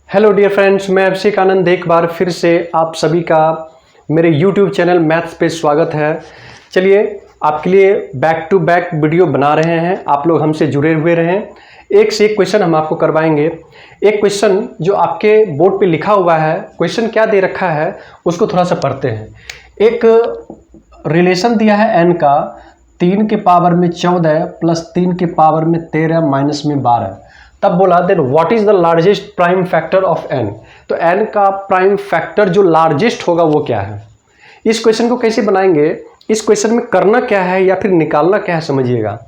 Hello dear friends, मैं अभिषेक आनंद एक बार फिर से आप सभी का मेरे यूट्यूब चैनल मैथ्स पे स्वागत है। चलिए आपके लिए बैक टू बैक वीडियो बना रहे हैं, आप लोग हमसे जुड़े हुए रहें। एक से एक क्वेश्चन हम आपको करवाएंगे। एक क्वेश्चन जो आपके बोर्ड पे लिखा हुआ है, क्वेश्चन क्या दे रखा है उसको थोड़ा सा पढ़ते हैं। एक रिलेशन दिया है n का 3 के पावर में 14 प्लस 3 के पावर में 13 माइनस में 12। तब बोला then what is the largest prime factor of n। तो n का प्राइम फैक्टर जो लार्जेस्ट होगा वो क्या है। इस क्वेश्चन को कैसे बनाएंगे, इस क्वेश्चन में करना क्या है या फिर निकालना क्या है समझिएगा।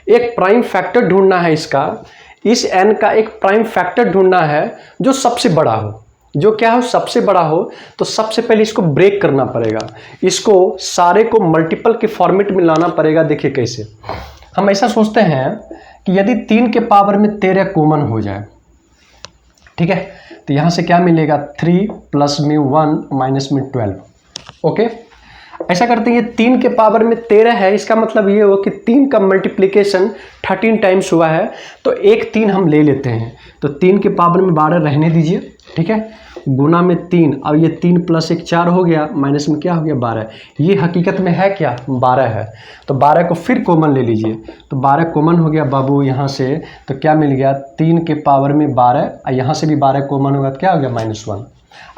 एक प्राइम फैक्टर ढूंढना है इसका, इस n का एक प्राइम फैक्टर ढूंढना है जो सबसे बड़ा हो। जो क्या हो, सबसे बड़ा हो। तो सबसे पहले इसको ब्रेक करना पड़ेगा, इसको सारे को मल्टीपल के फॉर्मेट में लाना पड़ेगा। देखिए कैसे हम ऐसा सोचते हैं कि यदि 3 के पावर में 13 कॉमन हो जाए, ठीक है, तो यहां से क्या मिलेगा 3 प्लस में 1 माइनस में 12। ओके, ऐसा करते हैं, ये 3 के पावर में 13 है, इसका मतलब ये हो कि 3 का मल्टीप्लिकेशन 13 टाइम्स हुआ है, तो एक 3 हम ले लेते हैं। तो 3 के पावर में 12 रहने दीजिए, ठीक है, गुना में 3। अब ये 3 प्लस 1 4 हो गया, माइनस में क्या हो गया 12। ये हकीकत में है क्या, 12 है। तो 12 को फिर कॉमन ले लीजिए, तो 12 कॉमन हो गया बाबू यहाँ से। तो क्या मिल गया 3 के पावर में 12, और यहाँ से भी 12 कॉमन होगा तो क्या हो गया -1।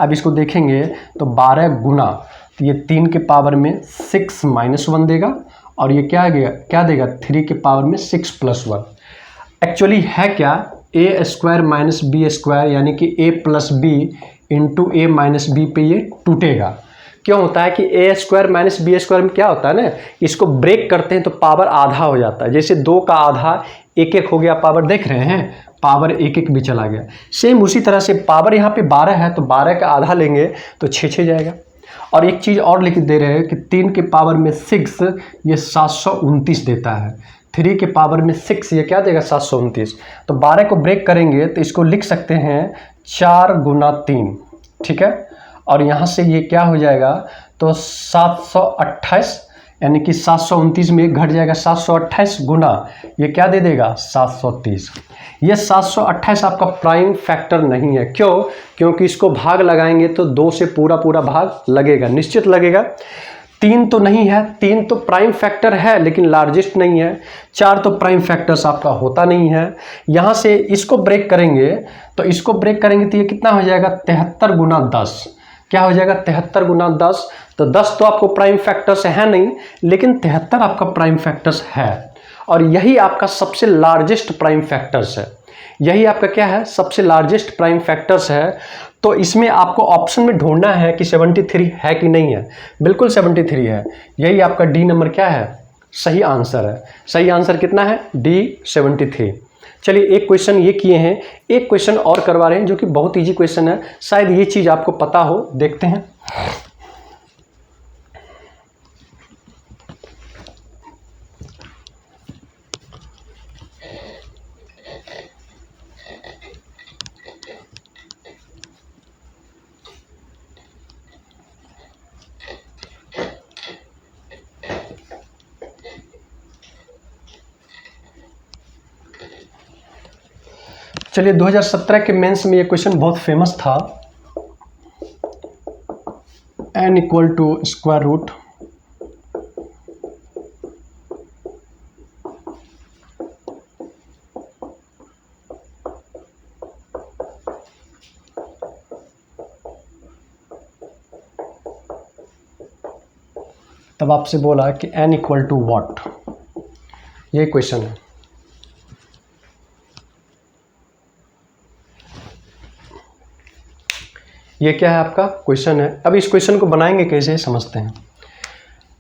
अब इसको देखेंगे तो 12 गुना, तो ये 3 के पावर में 6 -1 देगा, और ये क्या देगा 3 के पावर में 6 प्लस 1। एक्चुअली है क्या a square minus B square, यानी कि a plus B into A minus B पे ये टूटेगा। क्यों होता है कि A square minus B square में क्या होता है ना, इसको ब्रेक करते हैं तो पावर आधा हो जाता है। जैसे 2 का आधा 1 हो गया, पावर देख रहे हैं, पावर 1 भी चला गया। सेम उसी तरह से पावर यहाँ पे 12 है, तो 12 का आधा लेंगे तो 6 जाएगा। और एक चीज़ और लिख दे रहे हैं कि 3 के पावर में 6 ये 729 देता है। 3 के पावर में 6 ये क्या देगा 729। तो 12 को ब्रेक करेंगे तो इसको लिख सकते हैं 4 गुना 3, ठीक है, और यहाँ से ये क्या हो जाएगा तो 728, यानी कि 729 में घट जाएगा 728 गुना ये क्या दे देगा 730। ये 728 आपका प्राइम फैक्टर नहीं है। क्यों? क्योंकि इसको भाग लगाएंगे तो 2 से पूरा भाग लगेगा, निश्चित लगेगा। 3 तो नहीं है, 3 तो प्राइम फैक्टर है लेकिन लार्जेस्ट नहीं है। 4 तो प्राइम फैक्टर्स आपका होता नहीं है। यहाँ से इसको ब्रेक करेंगे, तो इसको ब्रेक करेंगे तो ये कितना हो जाएगा 73 गुना 10। क्या हो जाएगा 73 गुना 10। तो 10 तो आपको प्राइम फैक्टर्स है नहीं, लेकिन 73 आपका प्राइम फैक्टर्स है, और यही आपका सबसे लार्जेस्ट प्राइम फैक्टर्स है। यही आपका क्या है, सबसे लार्जेस्ट प्राइम फैक्टर्स है। तो इसमें आपको ऑप्शन में ढूंढना है कि 73 है कि नहीं है। बिल्कुल 73 है, यही आपका डी नंबर क्या है, सही आंसर है। सही आंसर कितना है, डी 73। चलिए एक क्वेश्चन ये किए हैं, एक क्वेश्चन और करवा रहे हैं जो कि बहुत इजी क्वेश्चन है, शायद ये चीज़ आपको पता हो। देखते हैं। चलिए 2017 के मेंस में ये क्वेश्चन बहुत फेमस था। n equal to square root तब आपसे बोला कि n इक्वल टू वॉट, ये क्वेश्चन है। ये क्या है आपका क्वेश्चन है। अब इस क्वेश्चन को बनाएंगे कैसे समझते हैं।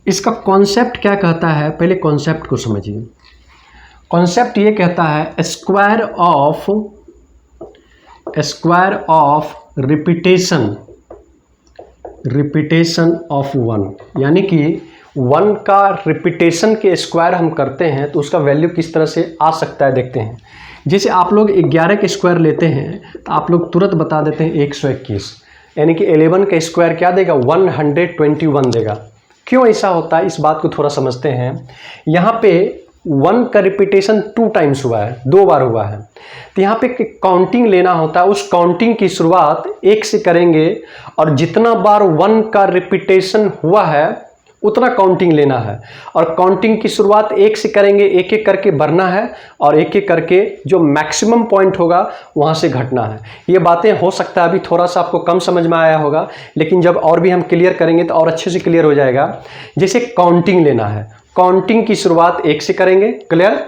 इसका कॉन्सेप्ट क्या कहता है, पहले कॉन्सेप्ट को समझिए। कॉन्सेप्ट ये कहता है स्क्वायर ऑफ रिपीटेशन ऑफ 1, यानी कि 1 का रिपीटेशन के स्क्वायर हम करते हैं तो उसका वैल्यू किस तरह से आ सकता है, देखते हैं। जैसे आप लोग 11 के स्क्वायर लेते हैं तो आप लोग तुरंत बता देते हैं 121, यानी कि 11 का स्क्वायर क्या देगा 121 देगा। क्यों ऐसा होता है इस बात को थोड़ा समझते हैं। यहाँ पे 1 का रिपीटेशन 2 टाइम्स हुआ है, 2 बार हुआ है। तो यहाँ पे काउंटिंग लेना होता है, उस काउंटिंग की शुरुआत 1 से करेंगे और जितना बार 1 का रिपीटेशन हुआ है उतना काउंटिंग लेना है। और काउंटिंग की शुरुआत 1 से करेंगे, एक एक करके बढ़ना है और एक एक करके जो मैक्सिमम पॉइंट होगा वहाँ से घटना है। ये बातें हो सकता है अभी थोड़ा सा आपको कम समझ में आया होगा, लेकिन जब और भी हम क्लियर करेंगे तो और अच्छे से क्लियर हो जाएगा। जैसे काउंटिंग लेना है, काउंटिंग की शुरुआत 1 से करेंगे, क्लियर,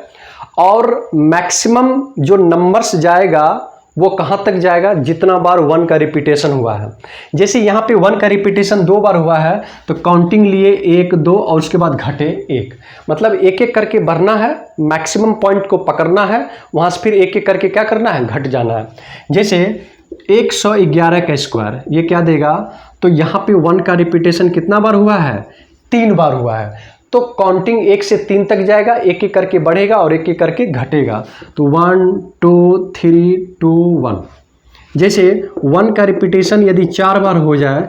और मैक्सिमम जो नंबर्स जाएगा वो कहाँ तक जाएगा, जितना बार 1 का रिपीटेशन हुआ है। जैसे यहाँ पे 1 का रिपीटेशन 2 बार हुआ है तो काउंटिंग लिए 1 2 और उसके बाद घटे 1, मतलब एक एक करके बढ़ना है, मैक्सिमम पॉइंट को पकड़ना है, वहाँ से फिर एक एक करके क्या करना है, घट जाना है। जैसे 111 का स्क्वायर ये क्या देगा, तो यहाँ पे 1 का रिपीटेशन कितना बार हुआ है, 3 बार हुआ है। तो काउंटिंग 1 से 3 तक जाएगा, एक एक करके बढ़ेगा और एक एक करके घटेगा। तो 1 2 3 2 1। जैसे 1 का रिपीटेशन यदि 4 बार हो जाए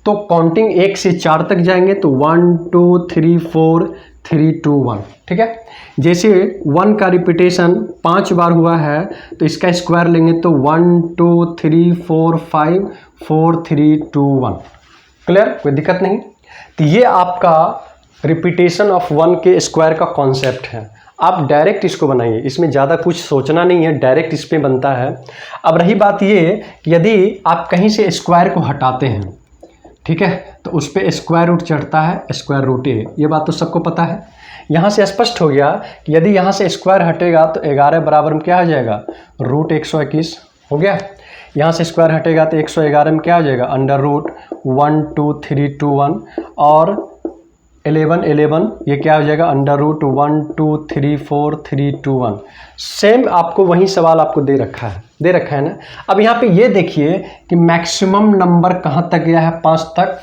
तो काउंटिंग 1 से 4 तक जाएंगे, तो 1 2 3 4 3 2 1, ठीक है। जैसे 1 का रिपीटेशन 5 बार हुआ है तो इसका स्क्वायर लेंगे तो 1 2 3 4 5 4 3 2 1, क्लियर, कोई दिक्कत नहीं। तो ये आपका रिपीटेशन ऑफ 1 के स्क्वायर का कॉन्सेप्ट है। आप डायरेक्ट इसको बनाइए, इसमें ज़्यादा कुछ सोचना नहीं है, डायरेक्ट इस पे बनता है। अब रही बात ये कि यदि आप कहीं से स्क्वायर को हटाते हैं, ठीक है, तो उस पर स्क्वायर रूट चढ़ता है, स्क्वायर रूट ए, ये बात तो सबको पता है। यहाँ से स्पष्ट हो गया कि यदि यहाँ से स्क्वायर हटेगा तो 11 बराबर में क्या आ जाएगा, रूट 121 हो गया। यहाँ से स्क्वायर हटेगा तो 111 में क्या आ जाएगा, अंडर रूट 1 2 3 2 1, और 11 ये क्या हो जाएगा, अंडर रूट 1 2 3 4 3 2 1। सेम आपको वही सवाल आपको दे रखा है ना। अब यहाँ पे ये देखिए कि मैक्सिमम नंबर कहाँ तक गया है, 5 तक,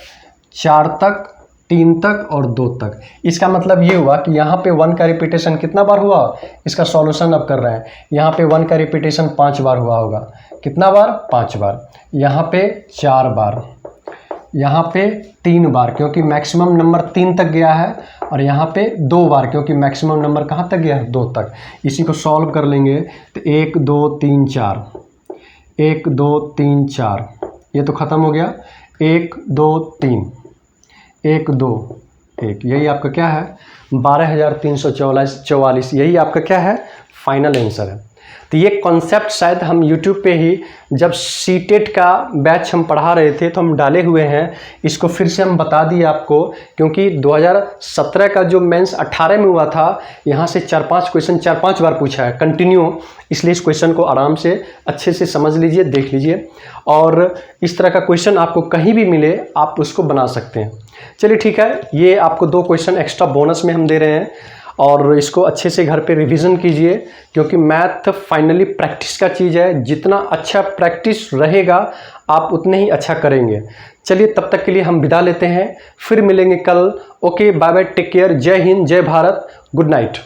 4 तक, 3 तक और 2 तक। इसका मतलब ये हुआ कि यहाँ पे 1 का रिपीटेशन कितना बार हुआ, इसका सॉल्यूशन अब कर रहे हैं। यहाँ पे 1 का रिपीटेशन 5 बार हुआ होगा, कितना बार, 5 बार। यहाँ पे 4 बार, यहाँ पे 3 बार क्योंकि मैक्सिमम नंबर 3 तक गया है, और यहाँ पे 2 बार क्योंकि मैक्सिमम नंबर कहाँ तक गया है, 2 तक। इसी को सॉल्व कर लेंगे तो 1 2 3 4, 1 2 3 4, ये तो ख़त्म हो गया, 1 2 3, 1 2 1, यही आपका क्या है, 12,344, यही आपका क्या है, फाइनल आंसर है। तो ये कॉन्सेप्ट शायद हम YouTube पे ही जब सीटेट का बैच हम पढ़ा रहे थे तो हम डाले हुए हैं, इसको फिर से हम बता दिए आपको, क्योंकि 2017 का जो मेंस 18 में हुआ था, यहाँ से 4-5 क्वेश्चन 4-5 बार पूछा है कंटिन्यू, इसलिए इस क्वेश्चन को आराम से अच्छे से समझ लीजिए, देख लीजिए, और इस तरह का क्वेश्चन आपको कहीं भी मिले आप उसको बना सकते हैं। चलिए ठीक है, ये आपको 2 क्वेश्चन एक्स्ट्रा बोनस में हम दे रहे हैं, और इसको अच्छे से घर पे रिवीजन कीजिए, क्योंकि मैथ फाइनली प्रैक्टिस का चीज़ है। जितना अच्छा प्रैक्टिस रहेगा आप उतने ही अच्छा करेंगे। चलिए तब तक के लिए हम विदा लेते हैं, फिर मिलेंगे कल। Okay, bye bye, take care, जय हिंद, जय भारत, गुड नाइट।